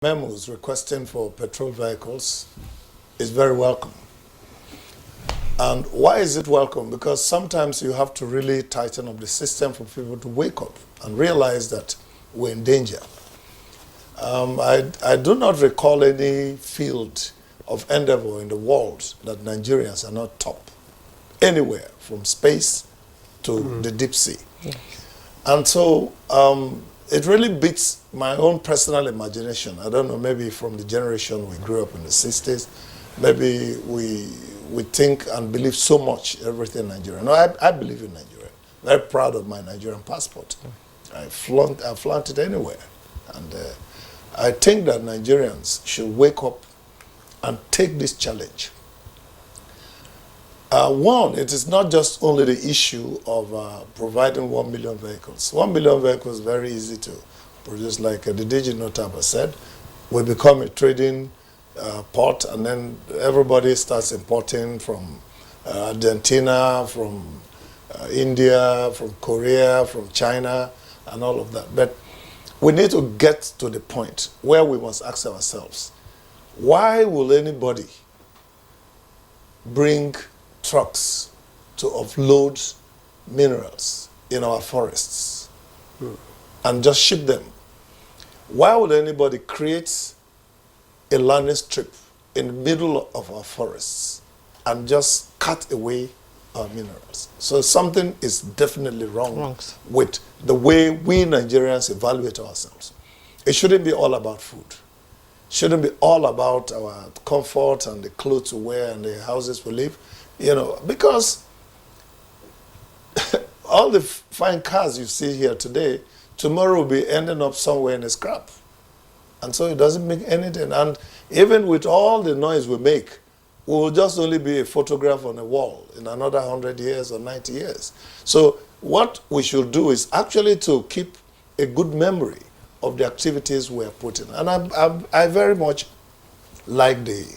Memos requesting for petrol vehicles is very welcome. And why is it welcome? Because sometimes you have to really tighten up the system for people to wake up and realize that we're in danger. I do not recall any field of endeavor in the world that Nigerians are not top anywhere, from space to the deep sea. Yes. And so it really beats my own personal imagination. I don't know, maybe from the generation we grew up in the 60s, maybe we think and believe so much everything Nigerian. No, I believe in Nigeria. Very proud of my Nigerian passport. I flaunt it anywhere. And I think that Nigerians should wake up and take this challenge. One, it is not just only the issue of providing 1 million vehicles. 1 million vehicles is very easy to produce, like the DG Notaba said. We become a trading port, and then everybody starts importing from Argentina, from India, from Korea, from China, and all of that. But we need to get to the point where we must ask ourselves, why will anybody bring trucks to offload minerals in our forests and just ship them? Why would anybody create a landing strip in the middle of our forests and just cut away our minerals? So something is definitely wrong with the way we Nigerians evaluate ourselves. It shouldn't be all about food. It shouldn't be all about our comfort and the clothes we wear and the houses we live. You know, because all the fine cars you see here today, tomorrow will be ending up somewhere in a scrap. And so it doesn't make anything. And even with all the noise we make, we will just only be a photograph on a wall in another 100 years or 90 years. So what we should do is actually to keep a good memory of the activities we are putting. And I very much like the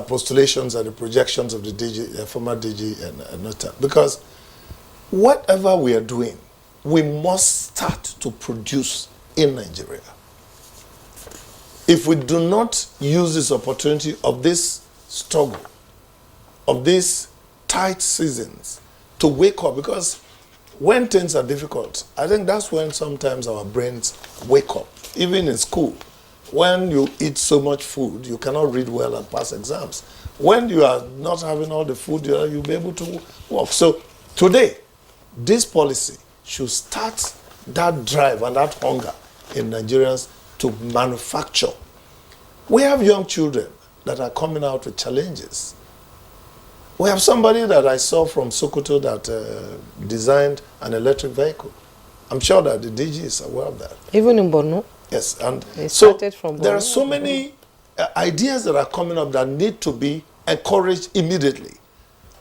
postulations and the projections of the DG, former DG and Nota, because whatever we are doing, we must start to produce in Nigeria. If we do not use this opportunity of this struggle, of these tight seasons, to wake up, because when things are difficult, I think that's when sometimes our brains wake up, even in school. When you eat so much food, you cannot read well and pass exams. When you are not having all the food, you'll be able to work. So today, this policy should start that drive and that hunger in Nigerians to manufacture. We have young children that are coming out with challenges. We have somebody that I saw from Sokoto that designed an electric vehicle. I'm sure that the DG is aware of that. Even in Borno? Yes, and so there are so many ideas that are coming up that need to be encouraged immediately.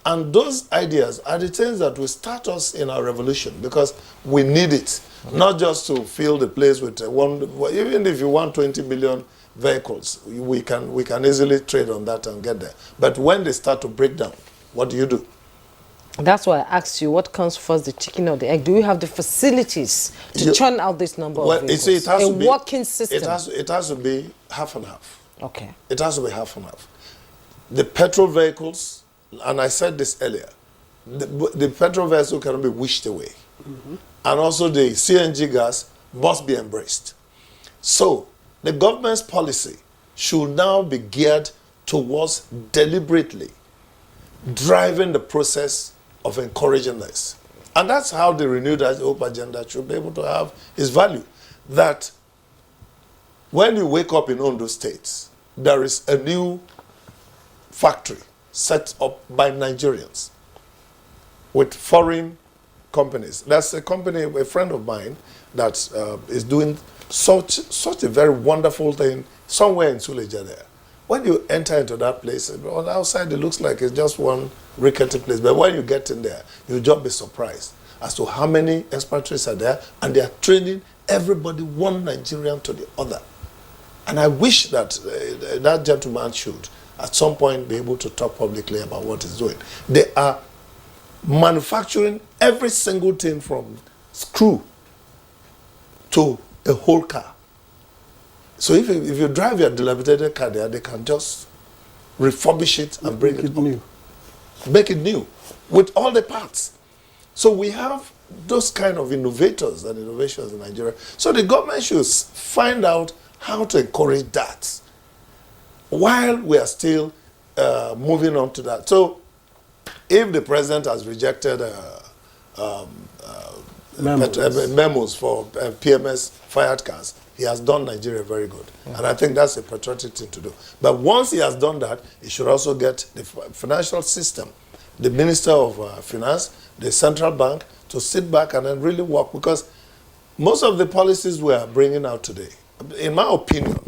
And those ideas are the things that will start us in our revolution, because we need it, not just to fill the place with one. Even if you want 20 million vehicles, we can easily trade on that and get there. But when they start to break down, what do you do? That's why I asked you, what comes first, the chicken or the egg? Do we have the facilities to churn out this number of vehicles? It has to be, working system? It has to be half and half. Okay. It has to be half and half. The petrol vehicles, and I said this earlier, the petrol vehicles cannot be wished away. And also the CNG gas must be embraced. So the government's policy should now be geared towards deliberately driving the process of encouraging this. And that's how the renewed hope agenda should be able to have its value. That when you wake up in Ondo State, there is a new factory set up by Nigerians with foreign companies. That's a company, a friend of mine, that is doing such a very wonderful thing somewhere in Suleja there. When you enter into that place, on the outside it looks like it's just one rickety place. But when you get in there, you'll just be surprised as to how many expatriates are there, and they are training everybody, one Nigerian to the other. And I wish that that gentleman should, at some point, be able to talk publicly about what he's doing. They are manufacturing every single thing from screw to a whole car. So if you drive your dilapidated car there, they can just refurbish it and bring it new. Make it new with all the parts. So we have those kind of innovators and innovations in Nigeria. So the government should find out how to encourage that while we are still moving on to that. So if the president has rejected memos for PMS fired cars, he has done Nigeria very good. And I think that's a patriotic thing to do. But once he has done that, he should also get the financial system, the Minister of Finance, the central bank, to sit back and then really work. Because most of the policies we are bringing out today, in my opinion,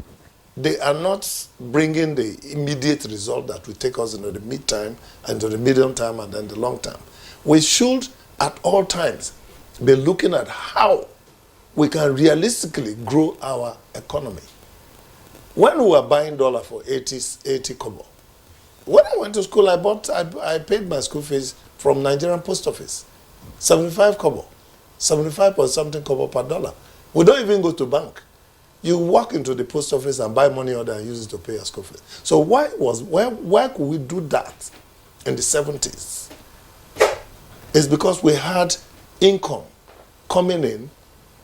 they are not bringing the immediate result that will take us into the mid-term, into the medium term, and then the long term. We should, at all times, be looking at how we can realistically grow our economy. When we were buying dollar for 80 kobo, when I went to school, I paid my school fees from Nigerian post office, 75 kobo, 75 or something kobo per dollar. We don't even go to bank. You walk into the post office and buy money order and use it to pay your school fees. So why could we do that in the 70s? It's because we had income coming in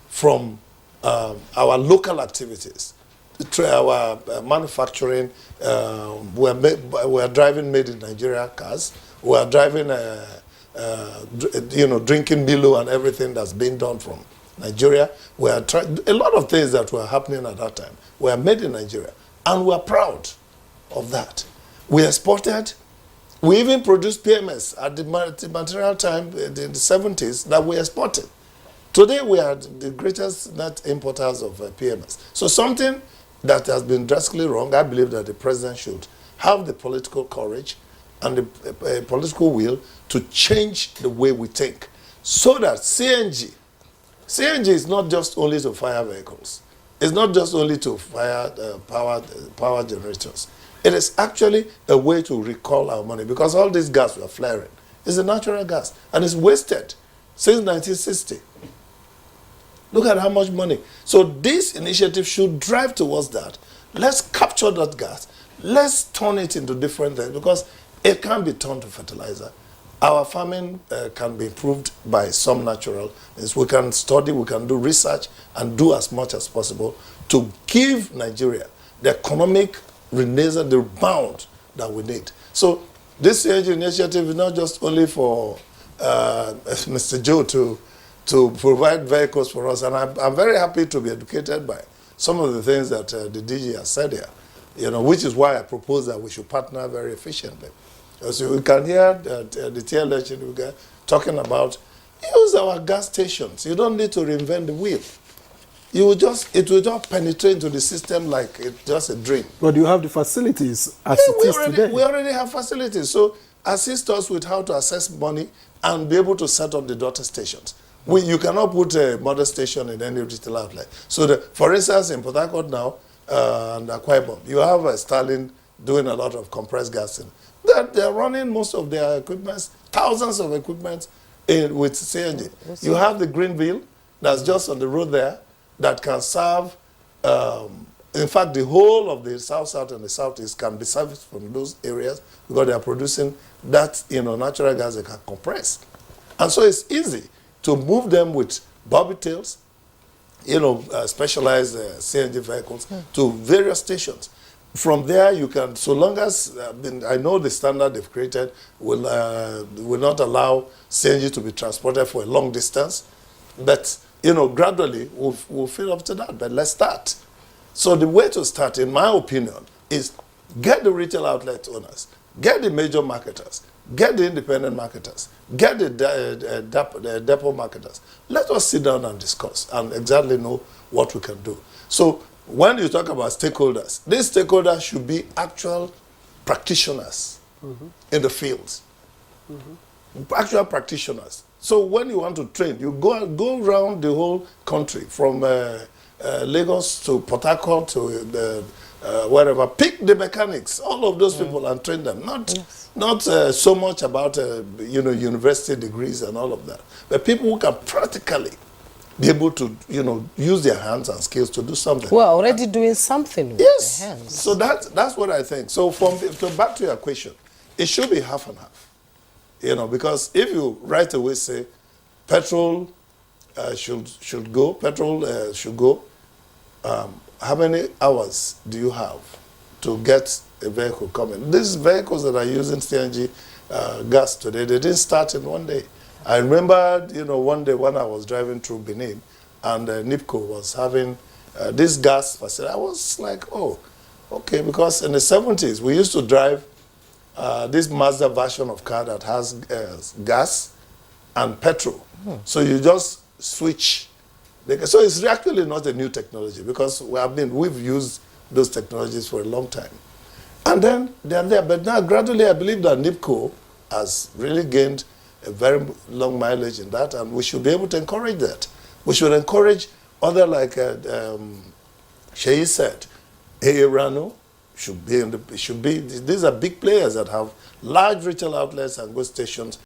from our local activities, our manufacturing. We are driving made in Nigeria cars. We are driving, drinking Milo and everything that's being done from Nigeria. We are a lot of things that were happening at that time were made in Nigeria, and we are proud of that. We exported. We even produced PMS at the material time in the 70s that we exported. Today we are the greatest net importers of PMS. So something that has been drastically wrong, I believe that the president should have the political courage and the political will to change the way we think, so that CNG is not just only to fire vehicles. It's not just only to fire power generators. It is actually a way to recall our money, because all this gas we are flaring is a natural gas and it's wasted since 1960. Look at how much money. So this initiative should drive towards that. Let's capture that gas. Let's turn it into different things, because it can be turned to fertilizer. Our farming can be improved by some natural things. We can study, we can do research, and do as much as possible to give Nigeria the economic renaissance, the bound that we need. So this CNG initiative is not just only for Mr. Joe to provide vehicles for us, and I'm very happy to be educated by some of the things that the DG has said here, which is why I propose that we should partner very efficiently. So we can hear the TLH talking about use our gas stations. You don't need to reinvent the wheel. It will just penetrate into the system like it's just a dream. But you have the facilities as it is today. We already have facilities. So assist us with how to access money and be able to set up the daughter stations. You cannot put a mother station in any retail outlet. So, for instance, in Port Harcourt now and Akwa Ibom, you have Starlink doing a lot of compressed gassing. They're running most of their equipment, thousands of equipment with CNG. You have the Greenville that's just on the road there that can serve, in fact, the whole of the South and the Southeast can be serviced from those areas, because they are producing that natural gas they can compress. And so it's easy to move them with bobby tails, specialized CNG vehicles to various stations. From there, you can, so long as, I know the standard they've created will not allow CNG to be transported for a long distance, but, gradually we'll fill up to that, but let's start. So the way to start, in my opinion, is get the retail outlet owners, get the major marketers, get the independent marketers, get the depot marketers. Let us sit down and discuss and exactly know what we can do. So when you talk about stakeholders, these stakeholders should be actual practitioners in the fields. Actual practitioners. So when you want to train, you go around the whole country, from Lagos to Port Harcourt to wherever. Pick the mechanics, all of those people, and train them. Not so much about university degrees and all of that, but people who can practically be able to, use their hands and skills to do something. We're already doing something with Yes. the hands. So that's what I think. So so back to your question, it should be half and half. Because if you right away say petrol should go, how many hours do you have to get a vehicle coming? These vehicles that are using CNG gas today, they didn't start in one day. I remember, one day when I was driving through Benin and NIPCO was having this gas facility. I was like, oh, okay, because in the 70s, we used to drive this Mazda version of car that has gas and petrol. So you just switch. So it's actually not a new technology because we've used those technologies for a long time. And then they're there. But now gradually I believe that NIPCO has really gained a very long mileage in that, and we should be able to encourage that. We should encourage other, like Sheyi said, Rano should be these are big players that have large retail outlets and good stations